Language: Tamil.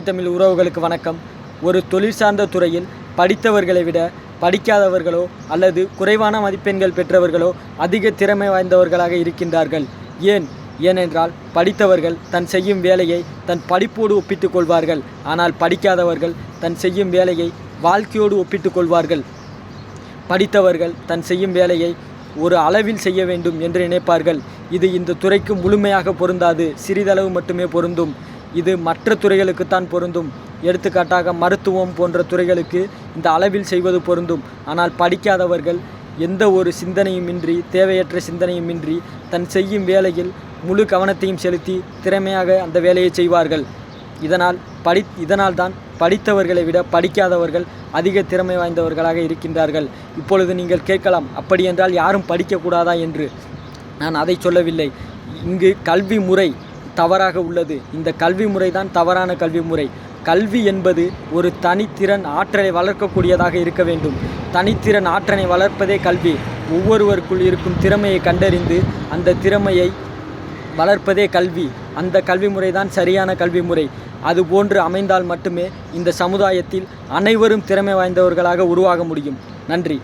தமிழ் உறவுகளுக்கு வணக்கம். ஒரு தொழில் சார்ந்த துறையில் படித்தவர்களை விட படிக்காதவர்களோ அல்லது குறைவான மதிப்பெண்கள் பெற்றவர்களோ அதிக திறமை வாய்ந்தவர்களாக இருக்கின்றார்கள். ஏனென்றால் படித்தவர்கள் தன் செய்யும் வேலையை தன் படிப்போடு ஒப்பிட்டுக் கொள்வார்கள். ஆனால் படிக்காதவர்கள் தன் செய்யும் வேலையை வாழ்க்கையோடு ஒப்பிட்டுக் கொள்வார்கள். படித்தவர்கள் தன் செய்யும் வேலையை ஒரு அளவில் செய்ய வேண்டும் என்று நினைப்பார்கள். இது இந்த துறைக்கு முழுமையாக பொருந்தாது, சிறிதளவு மட்டுமே பொருந்தும். இது மற்ற துறைகளுக்குத்தான் பொருந்தும். எடுத்துக்காட்டாக மருத்துவம் போன்ற துறைகளுக்கு இந்த அளவில் செய்வது பொருந்தும். ஆனால் படிக்காதவர்கள் எந்த ஒரு சிந்தனையுமின்றி, தேவையற்ற சிந்தனையுமின்றி தன் செய்யும் வேலையில் முழு கவனத்தையும் செலுத்தி திறமையாக அந்த வேலையை செய்வார்கள். இதனால்தான் படித்தவர்களை விட படிக்காதவர்கள் அதிக திறமை வாய்ந்தவர்களாக இருக்கின்றார்கள். இப்பொழுது நீங்கள் கேட்கலாம், அப்படியென்றால் யாரும் படிக்கக்கூடாதா என்று. நான் அதை சொல்லவில்லை. இங்கு கல்வி முறை தவறாக உள்ளது. இந்த கல்வி முறை தான் தவறான கல்வி முறை. கல்வி என்பது ஒரு தனித்திறன் ஆற்றலை வளர்க்கக்கூடியதாக இருக்க வேண்டும். தனித்திறன் ஆற்றலை வளர்ப்பதே கல்வி. ஒவ்வொருவருக்குள் இருக்கும் திறமையை கண்டறிந்து அந்த திறமையை வளர்ப்பதே கல்வி. அந்த கல்வி முறை தான் சரியான கல்வி முறை. அதுபோன்று அமைந்தால் மட்டுமே இந்த சமுதாயத்தில் அனைவரும் திறமை வாய்ந்தவர்களாக உருவாக முடியும். நன்றி.